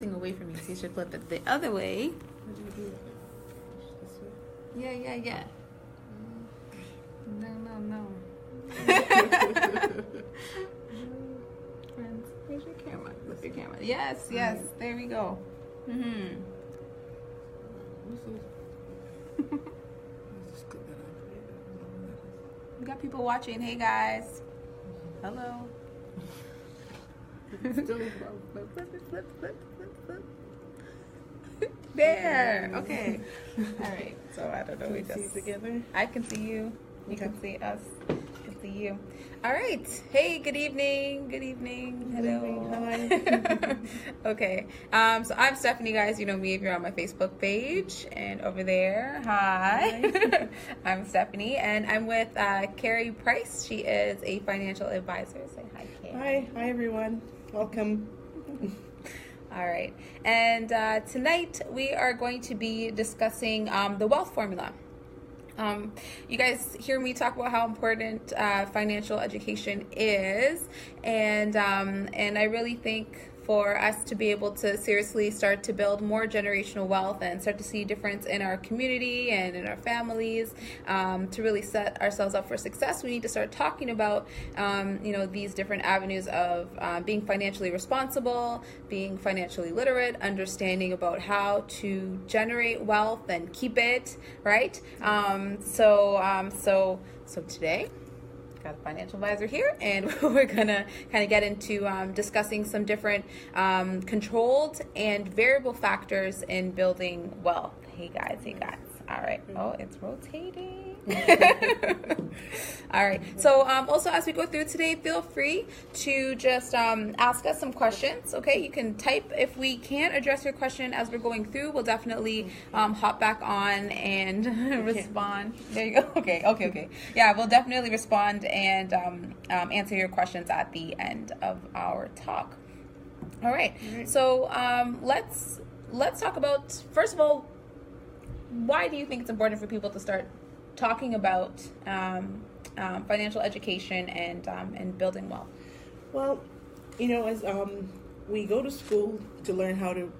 Away from you, so you should flip it the other way. How do you do it? This way? Yeah. No. Friends, where's your camera? Flip your camera. Yes. There we go. What's this? Let's just click that out. We got people watching. Hey guys. Hello. Still Flip. There. Okay. All right. So I don't know. We see just together. I can see you. You can see us. I can see you. All right. Hey. Good evening. Hello. Hi. Okay. So I'm Stephanie, guys. You know me if you're on my Facebook page. And over there, hi. I'm Stephanie, and I'm with Carrie Pryce. She is a financial advisor. Say hi, Carrie. Hi everyone. Welcome. All right. And tonight we are going to be discussing the wealth formula. You guys hear me talk about how important financial education is, and I really think for us to be able to seriously start to build more generational wealth and start to see difference in our community and in our families, to really set ourselves up for success, we need to start talking about these different avenues of being financially responsible, being financially literate, understanding about how to generate wealth and keep it, right? So today got a financial advisor here, and we're gonna kind of get into discussing some different controlled and variable factors in building wealth. Hey guys. All right. Oh, it's rotating. All right. So also, as we go through today, feel free to just ask us some questions. Okay, you can type. If we can't address your question as we're going through, we'll definitely hop back on and respond. There you go. Okay. Yeah, we'll definitely respond and answer your questions at the end of our talk. All right. So let's talk about, first of all, why do you think it's important for people to start talking about financial education and building wealth? Well, as we go to school to learn how to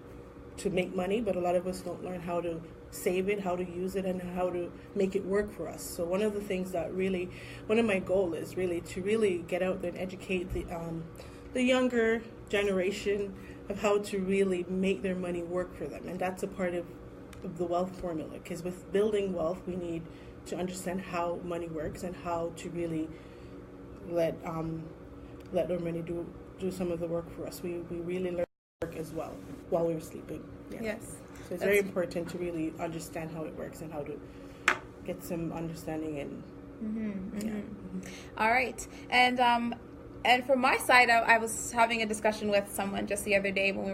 make money, but a lot of us don't learn how to save it, how to use it, and how to make it work for us. So one of the things that one of my goals is really to get out there and educate the younger generation of how to really make their money work for them, and that's a part of the wealth formula, because with building wealth we need to understand how money works and how to really let our money do some of the work for us. We really learn work as well while we're sleeping. Yeah. Yes. So it's very important to really understand how it works and how to get some understanding and All right. And from my side, I was having a discussion with someone just the other day when we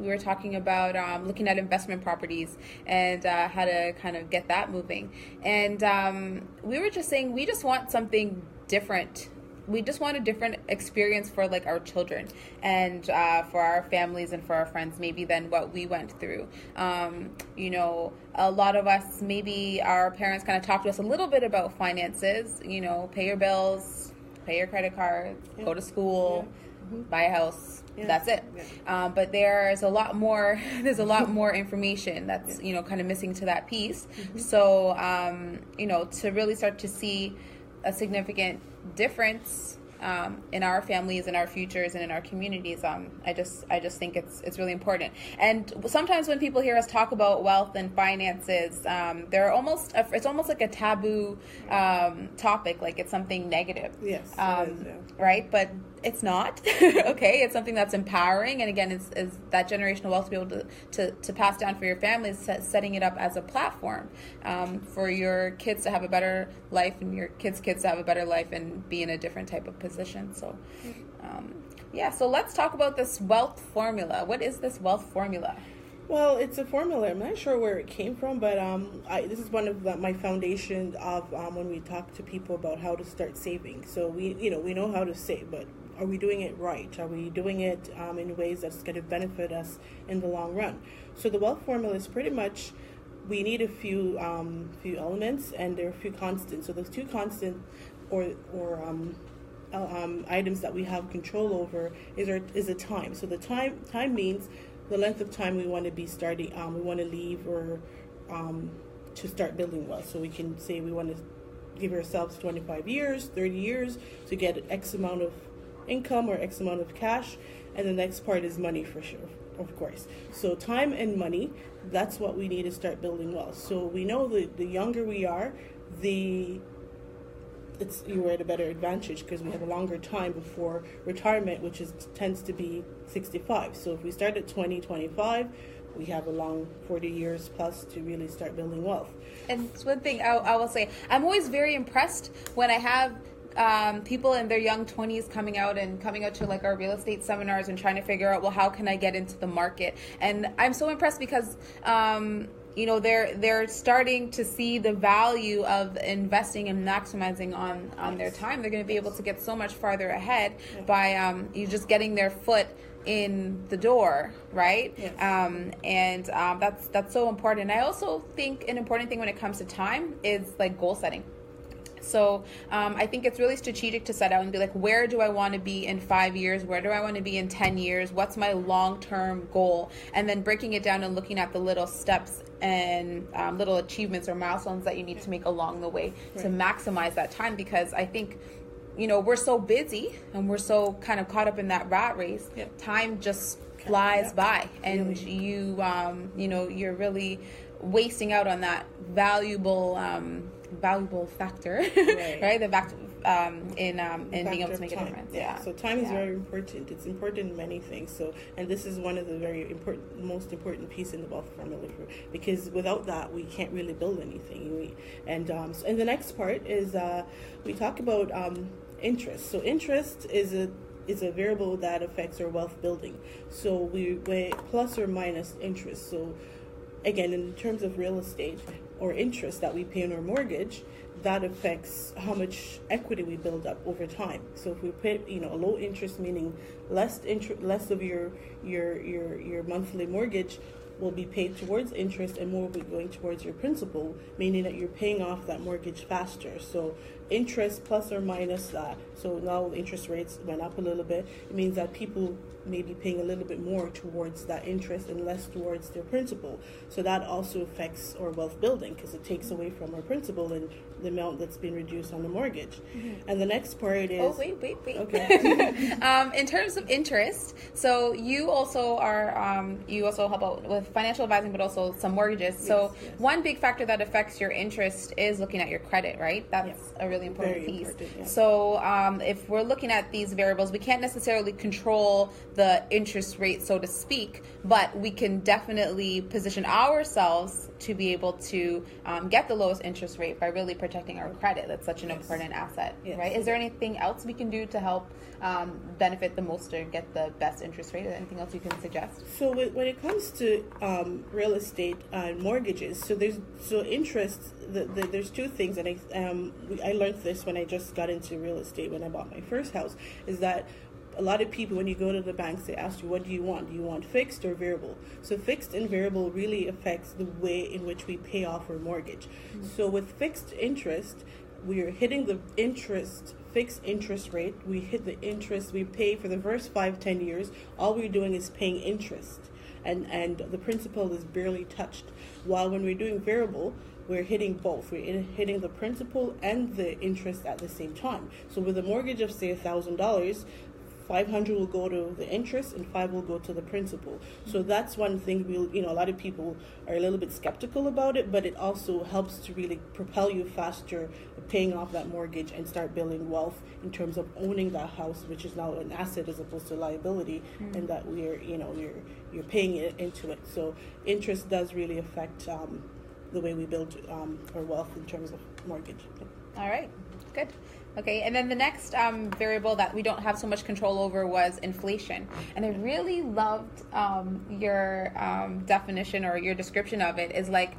were talking about looking at investment properties and how to kind of get that moving. And we were just saying we just want something different. We just want a different experience for like our children and for our families and for our friends, maybe than what we went through. A lot of us, maybe our parents kind of talked to us a little bit about finances. Pay your bills, pay your credit cards, go to school, buy a house. That's it. But there's a lot more. There's a lot more information that's kind of missing to that piece. So to really start to see a significant difference in our families, in our futures, and in our communities, I just think it's really important. And sometimes when people hear us talk about wealth and finances, it's almost like a taboo topic, like it's something negative. Yes. Right? But it's not. Okay, it's something that's empowering, and again, it's that generational wealth to be able to pass down for your families, setting it up as a platform for your kids to have a better life and your kids' to have a better life and be in a different type of position. So, so let's talk about this wealth formula. What is this wealth formula? Well, it's a formula. I'm not sure where it came from, but this is one of my foundations of when we talk to people about how to start saving. So we know how to save, but are we doing it right? Are we doing it in ways that's going to benefit us in the long run? So the wealth formula is pretty much, we need a few elements, and there are a few constants. So those two constants or items that we have control over is the time. So the time means the length of time we want to be starting, we want to leave or to start building wealth. So we can say we want to give ourselves 25 years, 30 years to get X amount of income or X amount of cash. And the next part is money for sure, of course. So time and money, that's what we need to start building wealth. So we know that the younger we are, you're at a better advantage because we have a longer time before retirement, which tends to be 65. So if we start at 20, 25, we have a long 40 years plus to really start building wealth. And it's one thing I will say, I'm always very impressed when I have people in their young 20s coming out to like our real estate seminars and trying to figure out, well, how can I get into the market? And I'm so impressed because they're starting to see the value of investing and maximizing on their time. They're going to be able to get so much farther ahead by you just getting their foot in the door, right? Yes. That's so important. I also think an important thing when it comes to time is like goal setting. So I think it's really strategic to set out and be like, where do I want to be in 5 years? Where do I want to be in 10 years? What's my long-term goal? And then breaking it down and looking at the little steps and little achievements or milestones that you need to make along the way to maximize that time. Because I think, we're so busy and we're so kind of caught up in that rat race. Time just flies by, and you're really wasting out on that valuable factor, right? The fact in being able to make a difference. Yeah. So time is very important. It's important in many things. So, and this is one of the most important piece in the wealth formula, because without that, we can't really build anything. And the next part is we talk about interest. So interest is a variable that affects our wealth building. So we weigh plus or minus interest. So again, in terms of real estate or interest that we pay on our mortgage, that affects how much equity we build up over time. So if we pay, a low interest, meaning less of your monthly mortgage will be paid towards interest and more will be going towards your principal, meaning that you're paying off that mortgage faster. So interest plus or minus that. So now interest rates went up a little bit. It means that people may be paying a little bit more towards that interest and less towards their principal. So that also affects our wealth building because it takes away from our principal and the amount that's been reduced on the mortgage. And the next part is... Oh, wait. Okay. In terms of interest, so you also help out with financial advising, but also some mortgages. So one big factor that affects your interest is looking at your credit, right? That's a really important piece. So if we're looking at these variables, we can't necessarily control the interest rate, so to speak, but we can definitely position ourselves to be able to get the lowest interest rate by really protecting our credit. That's such an important asset, right? Is there anything else we can do to help benefit the most or get the best interest rate? Is there anything else you can suggest? So when it comes to real estate mortgages, so interest, there's two things, and I learned this when I just got into real estate when I bought my first house, is that a lot of people, when you go to the banks, they ask you, what do you want? Do you want fixed or variable? So fixed and variable really affects the way in which we pay off our mortgage. So with fixed interest, we are hitting the fixed interest rate. We hit the interest we pay for the first 5-10 years. All we're doing is paying interest, and the principal is barely touched. While when we're doing variable, we're hitting both. We're hitting the principal and the interest at the same time. So with a mortgage of, say, $1,000, $500 will go to the interest and $500 will go to the principal. So that's one thing a lot of people are a little bit skeptical about it, but it also helps to really propel you faster paying off that mortgage and start building wealth in terms of owning that house, which is now an asset as opposed to liability, and that you're paying it into it. So interest does really affect the way we build our wealth in terms of mortgage. All right, good. Okay, and then the next variable that we don't have so much control over was inflation. And I really loved your definition or your description of it. Is like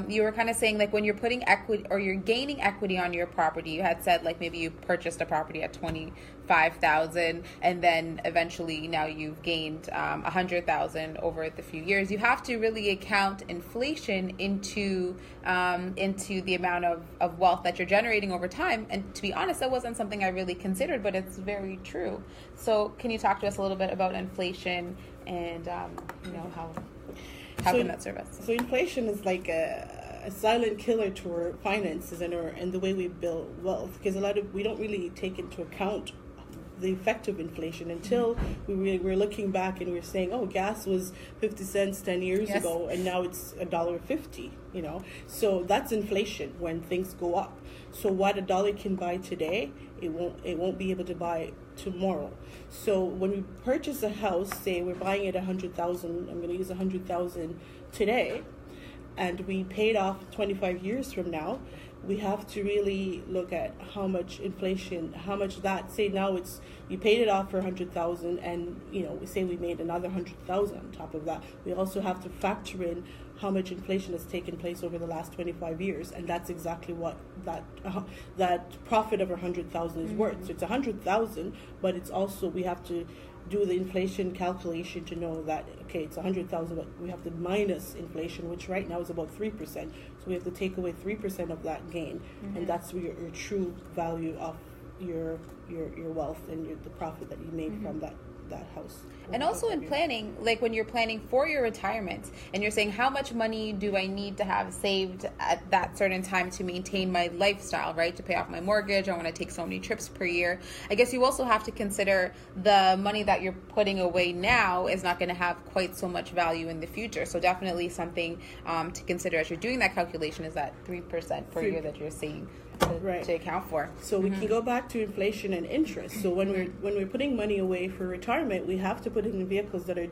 you were kind of saying, like, when you're putting equity or you're gaining equity on your property, you had said like maybe you purchased a property at $25,000 and then eventually now you've gained $100,000 over the few years. You have to really account inflation into the amount of wealth that you're generating over time. time. And to be honest, that wasn't something I really considered, but it's very true. So can you talk to us a little bit about inflation and, how can that serve us? So inflation is like a silent killer to our finances and the way we build wealth, because we don't really take into account the effect of inflation until we're looking back and we're saying, oh, gas was 50 cents 10 years ago and now it's $1.50, so that's inflation when things go up. So what a dollar can buy today, it won't be able to buy tomorrow. So when we purchase a house, say we're buying it 100,000, I'm going to use 100,000 today, and we paid off 25 years from now, we have to really look at how much inflation, say now you paid it off for 100,000, and we say we made another 100,000 on top of that. We also have to factor in how much inflation has taken place over the last 25 years, and that's exactly what that profit of 100,000 is worth. So it's 100,000, but it's also, we have to do the inflation calculation to know that, okay, it's 100,000, but we have to minus inflation, which right now is about 3%. So we have to take away 3% of that gain, and that's your true value of your wealth and the profit that you made from that house. And also in planning, like when you're planning for your retirement and you're saying, how much money do I need to have saved at that certain time to maintain my lifestyle, right? To pay off my mortgage, I want to take so many trips per year. I guess you also have to consider the money that you're putting away now is not going to have quite so much value in the future. So definitely something to consider as you're doing that calculation is that 3% per year that you're saying to account for. So we can go back to inflation and interest. So when we're putting money away for retirement, we have to put it in vehicles that are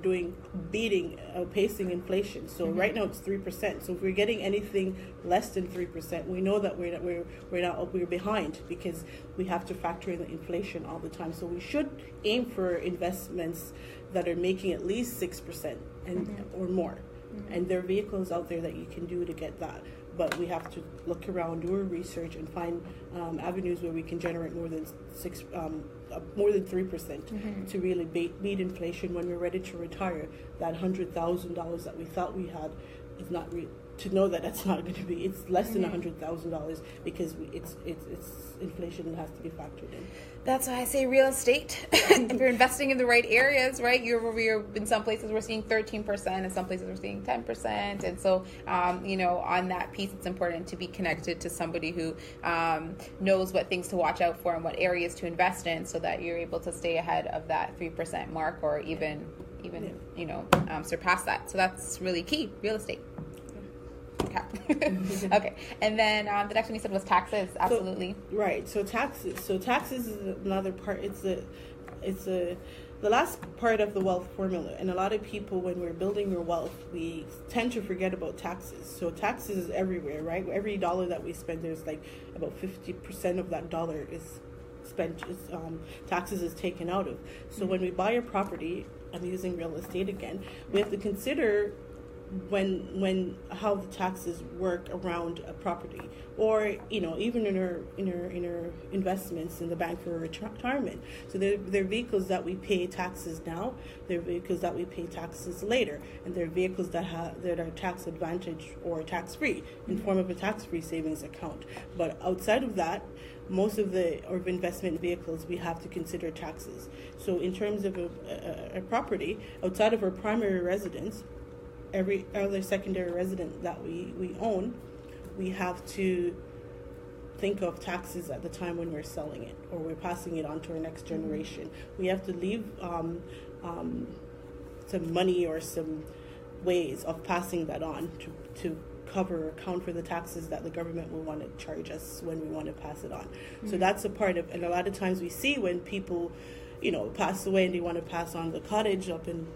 pacing inflation. So right now it's 3%. So if we're getting anything less than 3%, we know that we're behind, because we have to factor in the inflation all the time. So we should aim for investments that are making at least 6% or more. And there are vehicles out there that you can do to get that. But we have to look around, do our research, and find avenues where we can generate more than 3% to really beat inflation when we're ready to retire. That $100,000 that we thought we had is not to know that that's not going to be. It's less than $100,000 because it's inflation has to be factored in. That's why I say real estate. If you're investing in the right areas, right? You're in some places we're seeing 13%, and some places we're seeing 10%, and so on that piece, it's important to be connected to somebody who knows what things to watch out for and what areas to invest in, so that you're able to stay ahead of that 3% mark, or even surpass that. So that's really key. Real estate. Okay. Okay. And then the next one you said was taxes. Absolutely. So taxes is another part. It's the last part of the wealth formula. And a lot of people, when we're building your wealth, we tend to forget about taxes. So taxes is everywhere, right? Every dollar that we spend, there's like about 50% of that dollar is spent. Taxes is taken out of. So when we buy a property, I'm using real estate again, we have to consider when how the taxes work around a property, or even in our investments in the bank for retirement. So there are vehicles that we pay taxes now, there are vehicles that we pay taxes later, and there are vehicles that are tax advantage or tax free in form of a tax free savings account. But outside of that, most of the investment vehicles, we have to consider taxes. So in terms of a property outside of our primary residence, every other secondary resident that we own, we have to think of taxes at the time when we're selling it or we're passing it on to our next generation. We have to leave some money or some ways of passing that on to account for the taxes that the government will want to charge us when we want to pass it on. So that's a part of, and a lot of times we see when people, pass away and they want to pass on the cottage up in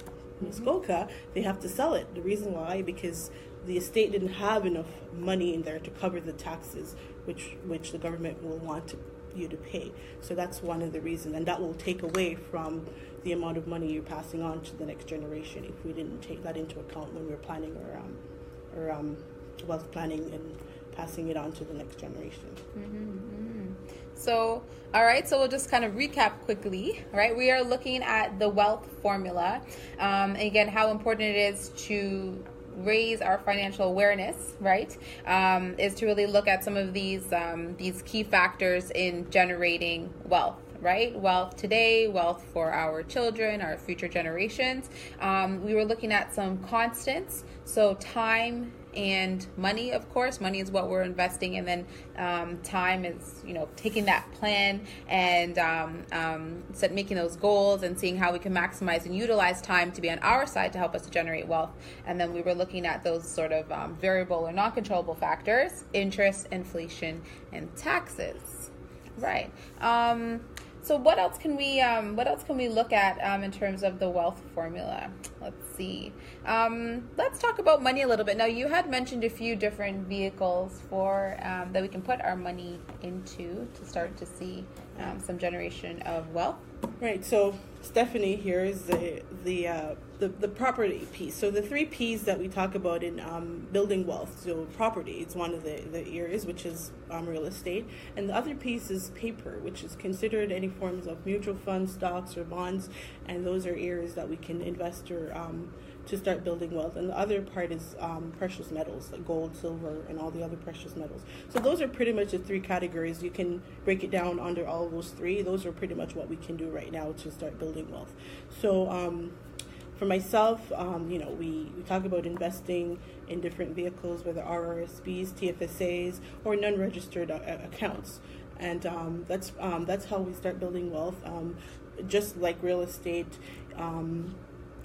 Muskoka, they have to sell it. The reason why, because the estate didn't have enough money in there to cover the taxes, which the government will want you to pay. So that's one of the reasons, and that will take away from the amount of money you're passing on to the next generation if we didn't take that into account when we're planning our wealth planning and passing it on to the next generation. So, all right, so we'll just kind of recap quickly, right? We are looking at the wealth formula. Again, how important it is to raise our financial awareness, right, is to really look at some of these key factors in generating wealth. Right? Wealth today, wealth for our children, our future generations. We were looking at some constants. So time and money, of course. Money is what we're investing, and then time is, taking that plan and making those goals and seeing how we can maximize and utilize time to be on our side to help us to generate wealth. And then we were looking at those sort of variable or non-controllable factors: interest, inflation, and taxes. Right. So what else can we look at in terms of the wealth formula? Let's see. Let's talk about money a little bit. Now, you had mentioned a few different vehicles for that we can put our money into to start to see some generation of wealth. Right. So Stephanie here is the property piece. So the 3 P's that we talk about in building wealth. So property is one of the areas, which is real estate, and the other piece is paper, which is considered any forms of mutual funds, stocks, or bonds, and those are areas that we can invest or to start building wealth. And the other part is precious metals, like gold, silver, and all the other precious metals. So those are pretty much the 3 categories. You can break it down under all those 3. Those are pretty much what we can do right now to start building wealth. So for myself, we talk about investing in different vehicles, whether RRSPs, TFSAs, or non-registered accounts. And that's how we start building wealth. Just like real estate,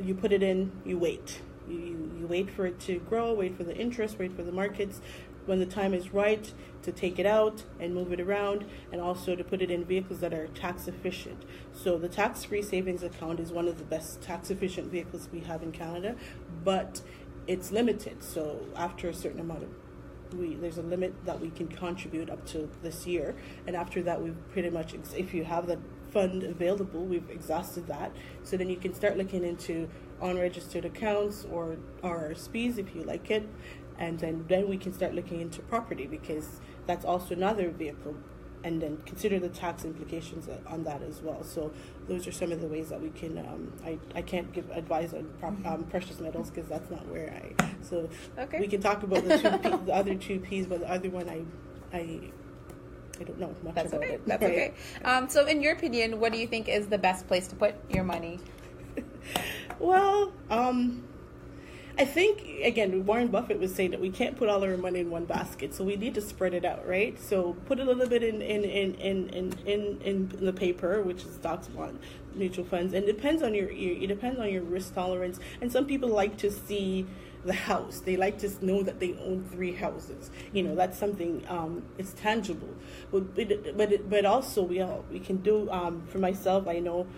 you put it in, you wait. You wait for it to grow, wait for the interest, wait for the markets. When the time is right to take it out and move it around, and also to put it in vehicles that are tax efficient. So the tax-free savings account is one of the best tax efficient vehicles we have in Canada, but it's limited. So after a certain amount of there's a limit that we can contribute up to this year, and after that we've pretty much, if you have the fund available, we've exhausted that. So then you can start looking into unregistered accounts or RRSPs if you like it, and then we can start looking into property, because that's also another vehicle, and then consider the tax implications on that as well. So those are some of the ways that we can I can't give advice on precious metals, because that's not where okay. We can talk about the other 2 P's, but the other one I don't know much That's about okay. it. That's okay. So in your opinion, what do you think is the best place to put your money? Well, I think, again, Warren Buffett would say that we can't put all our money in one basket, so we need to spread it out, right? So put a little bit in the paper, which is stocks, bonds, mutual funds, and it depends on your risk tolerance. And some people like to see the house. They like to know that they own 3 houses. That's something, it's tangible. But also we can do, for myself, I know,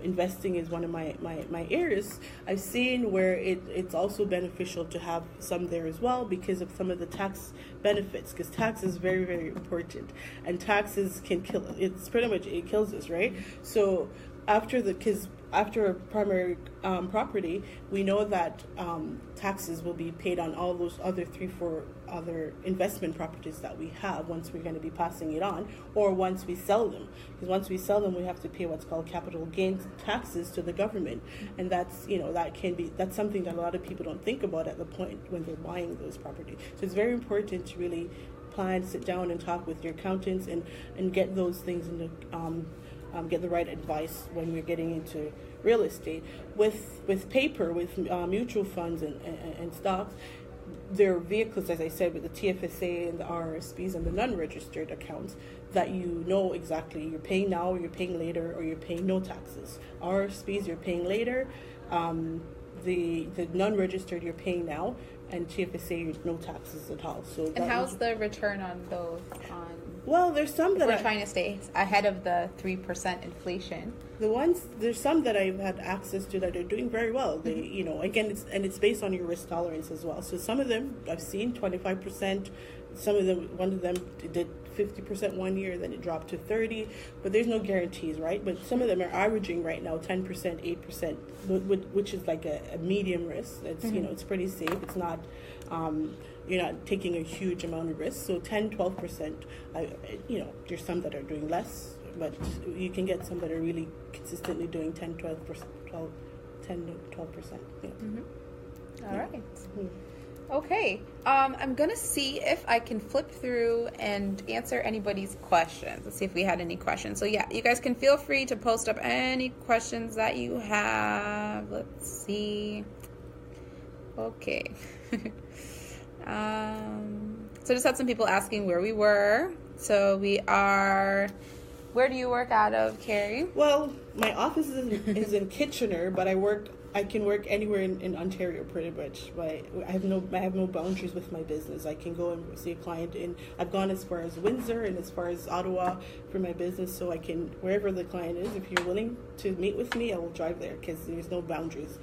investing is one of my areas. I've seen where it's also beneficial to have some there as well, because of some of the tax benefits, because tax is very, very important, and taxes can kill. It's pretty much, it kills us, right? So after a primary property, we know that taxes will be paid on all those other 3-4 other investment properties that we have once we're going to be passing it on, or once we sell them. Because once we sell them, we have to pay what's called capital gains taxes to the government, and that's that's something that a lot of people don't think about at the point when they're buying those properties. So it's very important to really plan, sit down, and talk with your accountants and get those things in the get the right advice when we're getting into real estate. With paper, with mutual funds and stocks, there are vehicles, as I said, with the TFSA and the RRSPs and the non-registered accounts, that you know exactly you're paying now, or you're paying later, or you're paying no taxes. RRSPs, you're paying later. The non-registered, you're paying now, and TFSA, no taxes at all. So and how's the return on those? Well, there's some that we're trying to stay ahead of the 3% inflation. There's some that I've had access to that are doing very well. They, again, it's based on your risk tolerance as well. So some of them I've seen 25%. Some of them, one of them did 50% one year, then it dropped to 30%. But there's no guarantees, right? But some of them are averaging right now 10%, 8%, which is like a medium risk. It's it's pretty safe. It's not. You're not taking a huge amount of risk. So 10, 12%, there's some that are doing less, but you can get some that are really consistently doing 10, 12%, 10 to 12%. Yeah. All right. Okay. I'm going to see if I can flip through and answer anybody's questions. Let's see if we had any questions. So, yeah, you guys can feel free to post up any questions that you have. Let's see. Okay. So just had some people asking where we were. So we are... Where do you work out of, Carrie? Well, my office is in Kitchener, but I can work anywhere in Ontario pretty much. But I have no boundaries with my business. I can go and see a client I've gone as far as Windsor and as far as Ottawa for my business, so I can, wherever the client is, if you're willing to meet with me, I will drive there because there's no boundaries.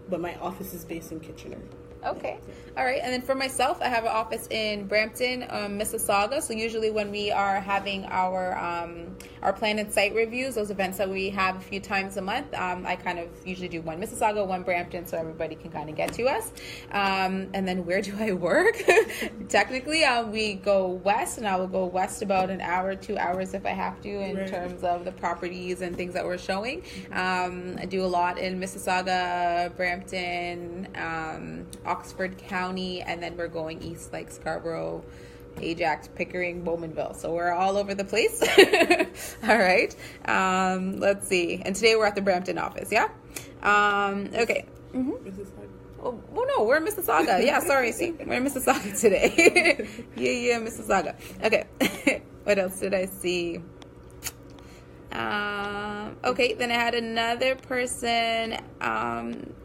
But my office is based in Kitchener. Okay. All right. And then for myself, I have an office in Brampton, Mississauga. So usually when we are having our planned site reviews, those events that we have a few times a month, I kind of usually do one Mississauga, one Brampton, so everybody can kind of get to us. And then where do I work? Technically, we go west, and I will go west about an hour, 2 hours if I have to, in terms of the properties and things that we're showing. I do a lot in Mississauga, Brampton, Oxford County, and then we're going east like Scarborough, Ajax, Pickering, Bowmanville. So we're all over the place. All right. Let's see. And today we're at the Brampton office. Yeah. Okay. Oh no, we're in Mississauga. Yeah, sorry. See, we're in Mississauga today. yeah, Mississauga. Okay. What else did I see? Okay, then I had another person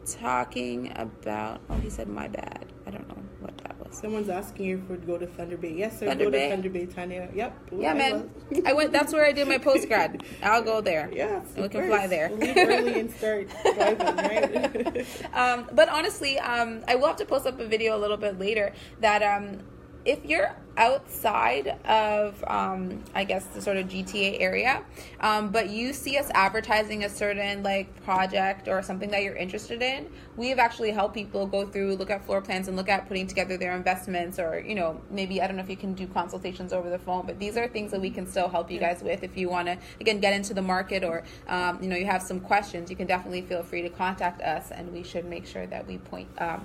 talking about, he said my bad. I don't know what that was. Someone's asking you if we'd go to Thunder Bay. Yes, sir. Thunder Bay? To Thunder Bay, Tanya. Yep. Yeah, man. I went. That's where I did my postgrad. I'll go there. Yeah, and we can fly there. We'll leave early and start driving, right? But honestly, I will have to post up a video a little bit later that if you're outside of, I guess, the sort of GTA area, but you see us advertising a certain like project or something that you're interested in, we have actually helped people go through, look at floor plans and look at putting together their investments, or, you know, maybe, I don't know if you can do consultations over the phone, but these are things that we can still help you guys with. If you want to, again, get into the market, or, you know, you have some questions, you can definitely feel free to contact us, and we should make sure that we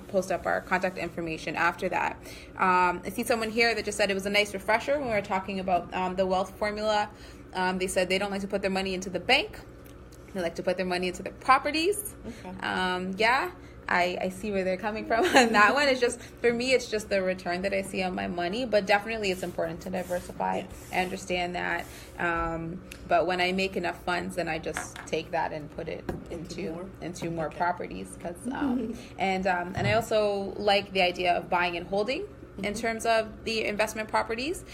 post up our contact information after that. I see someone here that just said it was a nice refresher when we were talking about the wealth formula. They said they don't like to put their money into the bank. They like to put their money into their properties. Okay. Yeah, I see where they're coming from on that one. It's just, for me, it's just the return that I see on my money, but definitely it's important to diversify. Yes. I understand that. But when I make enough funds, then I just take that and put it into more properties. Because and I also like the idea of buying and holding in terms of the investment properties,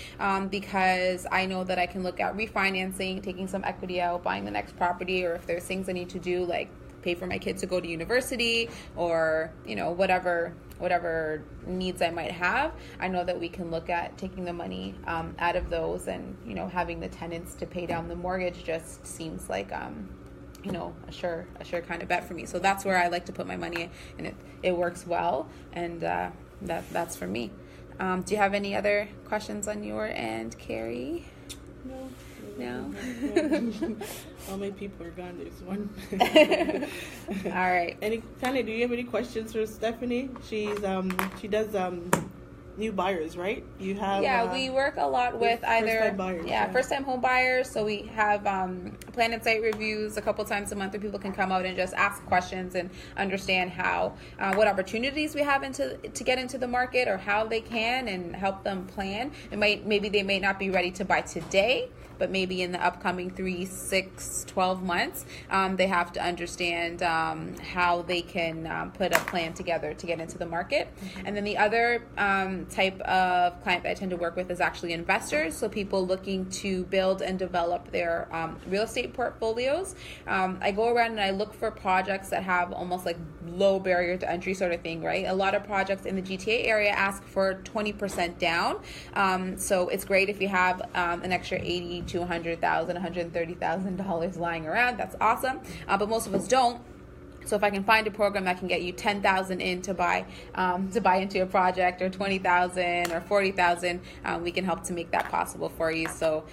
because I know that I can look at refinancing, taking some equity out, buying the next property, or if there's things I need to do, like pay for my kids to go to university, or, you know, whatever needs I might have, I know that we can look at taking the money out of those, and, you know, having the tenants to pay down the mortgage just seems like you know, a sure kind of bet for me. So that's where I like to put my money, and it works well, and that's for me. Do you have any other questions on your end, Carrie? No? All my people are gone. There's one. All right. Tanya, do you have any questions for Stephanie? She does new buyers, right? You have we work a lot with either first-time home buyers. So we have plan and site reviews a couple times a month where people can come out and just ask questions and understand how what opportunities we have to get into the market, or how they can, and help them plan. Maybe they may not be ready to buy today, but maybe in the upcoming 3, 6, 12 months, they have to understand how they can put a plan together to get into the market. Mm-hmm. And then the other type of client that I tend to work with is actually investors, so people looking to build and develop their real estate portfolios. I go around and I look for projects that have almost like low barrier to entry sort of thing, right? A lot of projects in the GTA area ask for 20% down, so it's great if you have an extra $80,000 to $100,000, $130,000 lying around. That's awesome, but most of us don't. So if I can find a program that can get you $10,000 in to buy into a project, or $20,000 or $40,000, we can help to make that possible for you. So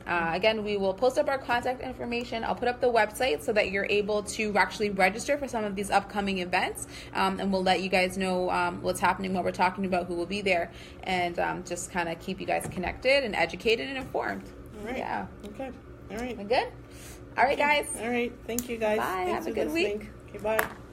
again, we will post up our contact information. I'll put up the website so that you're able to actually register for some of these upcoming events, and we'll let you guys know what's happening, what we're talking about, who will be there, and just kind of keep you guys connected and educated and informed. All right. Yeah. Okay. All right. We're good? All right, guys. All right. Thank you, guys. Bye. Thanks Have a for good listening. week. Okay, bye.